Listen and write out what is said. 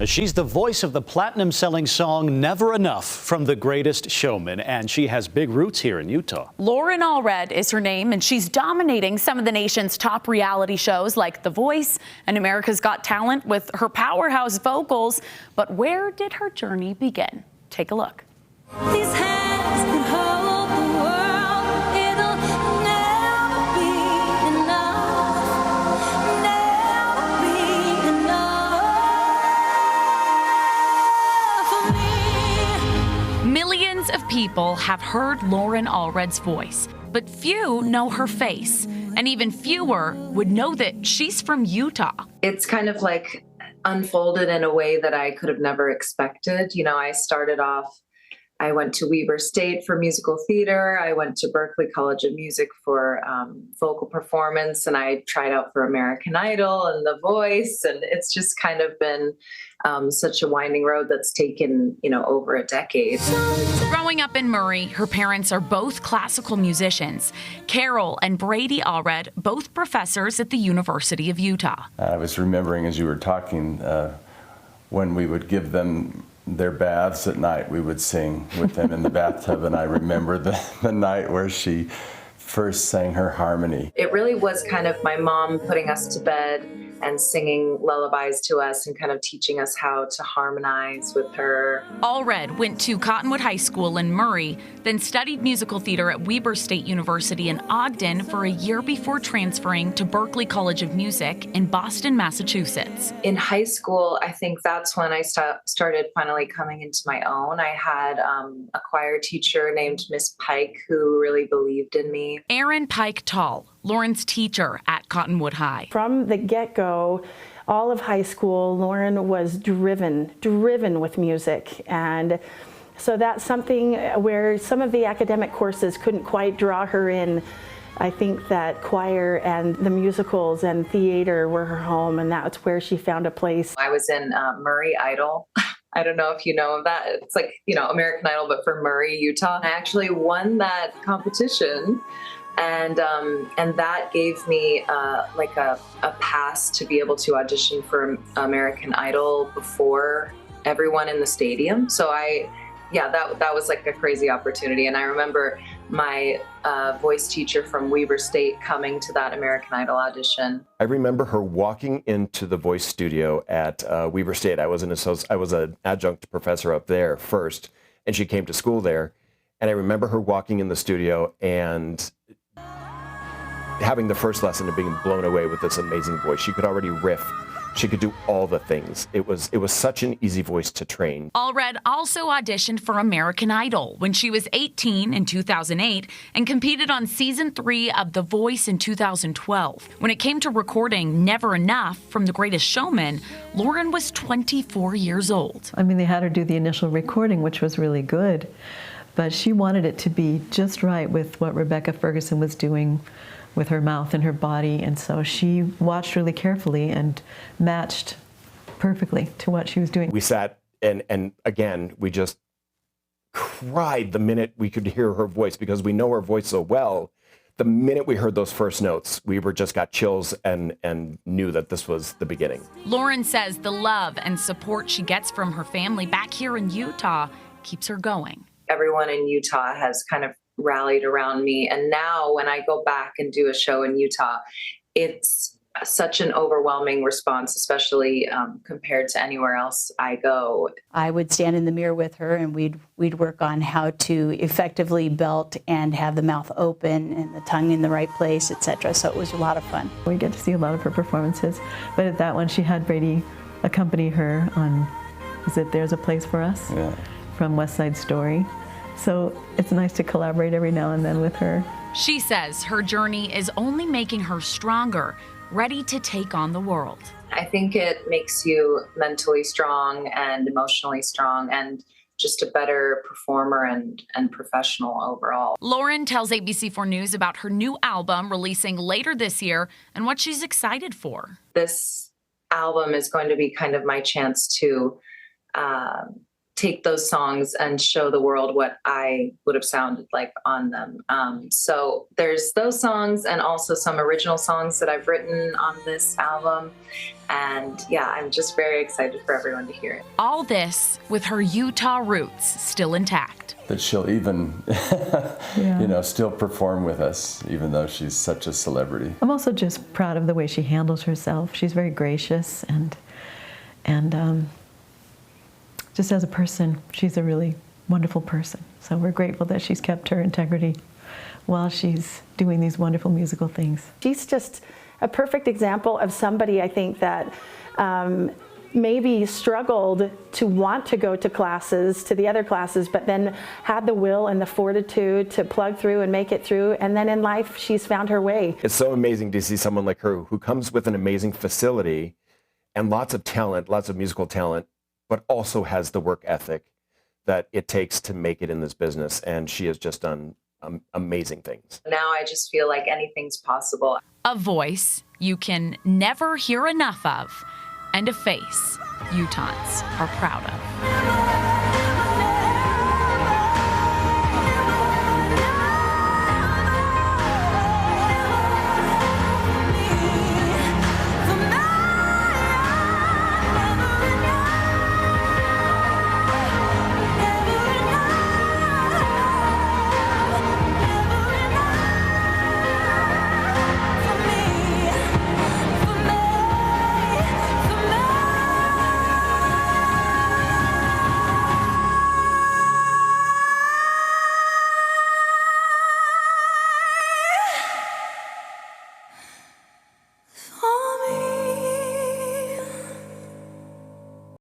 She's the voice of the platinum-selling song Never Enough from The Greatest Showman, and she has big roots here in Utah. Loren Allred is her name, and she's dominating some of the nation's top reality shows like The Voice and America's Got Talent with her powerhouse vocals. But where did her journey begin? Take a look. These hands can hold the world. It'll never be enough. Never be enough for me. Millions of people have heard Loren Allred's voice, but few know her face, and even fewer would know that she's from Utah. It's kind of like unfolded in a way that I could have never expected. You know, I went to Weber State for musical theater. I went to Berklee College of Music for vocal performance, and I tried out for American Idol and The Voice. And it's just kind of been such a winding road that's taken, over a decade. Growing up in Murray, her parents are both classical musicians. Carol and Brady Allred, both professors at the University of Utah. I was remembering as you were talking, when we would give them their baths at night, we would sing with them in the bathtub, and I remember the night where she first sang her harmony. It really was kind of my mom putting us to bed and singing lullabies to us and kind of teaching us how to harmonize with her. Allred went to Cottonwood High School in Murray, then studied musical theater at Weber State University in Ogden for a year before transferring to Berklee College of Music in Boston, Massachusetts. In high school, I think that's when I started finally coming into my own. I had a choir teacher named Miss Pike who really believed in me. Erin Pike Tall, Loren's teacher at Cottonwood High. From the get-go, all of high school, Loren was driven with music. And so that's something where some of the academic courses couldn't quite draw her in. I think that choir and the musicals and theater were her home, and that's where she found a place. I was in Murray Idol. I don't know if you know of that. It's like, American Idol, but for Murray, Utah. I actually won that competition. And that gave me like a pass to be able to audition for American Idol before everyone in the stadium. So that was like a crazy opportunity. And I remember my voice teacher from Weber State coming to that American Idol audition. I remember her walking into the voice studio at Weber State. I was an adjunct professor up there first, and she came to school there. And I remember her walking in the studio and having the first lesson and being blown away with this amazing voice. She could already riff. She could do all the things. It was such an easy voice to train. Allred also auditioned for American Idol when she was 18 in 2008 and competed on season 3 of The Voice in 2012. When it came to recording Never Enough from The Greatest Showman, Loren was 24 years old. I mean, they had her do the initial recording, which was really good, but she wanted it to be just right with what Rebecca Ferguson was doing with her mouth and her body, and so she watched really carefully and matched perfectly to what she was doing. We sat and again, we just cried the minute we could hear her voice because we know her voice so well. The minute we heard those first notes, we just got chills and knew that this was the beginning. Loren says the love and support she gets from her family back here in Utah keeps her going. Everyone in Utah has kind of rallied around me. And now when I go back and do a show in Utah, it's such an overwhelming response, especially compared to anywhere else I go. I would stand in the mirror with her and we'd work on how to effectively belt and have the mouth open and the tongue in the right place, etc. So it was a lot of fun. We get to see a lot of her performances, but at that one she had Brady accompany her on, is it There's a Place for Us? Yeah. From West Side Story. So it's nice to collaborate every now and then with her. She says her journey is only making her stronger, ready to take on the world. I think it makes you mentally strong and emotionally strong and just a better performer and professional overall. Loren tells ABC4 News about her new album releasing later this year and what she's excited for. This album is going to be kind of my chance to take those songs and show the world what I would have sounded like on them. So there's those songs and also some original songs that I've written on this album. And yeah, I'm just very excited for everyone to hear it. All this with her Utah roots still intact. That she'll even, still perform with us, even though she's such a celebrity. I'm also just proud of the way she handles herself. She's very gracious and just as a person, she's a really wonderful person. So we're grateful that she's kept her integrity while she's doing these wonderful musical things. She's just a perfect example of somebody, I think, that maybe struggled to want to go to classes, to the other classes, but then had the will and the fortitude to plug through and make it through. And then in life, she's found her way. It's so amazing to see someone like her who comes with an amazing facility and lots of talent, lots of musical talent, but also has the work ethic that it takes to make it in this business. And she has just done amazing things. Now I just feel like anything's possible. A voice you can never hear enough of, and a face Utahns are proud of.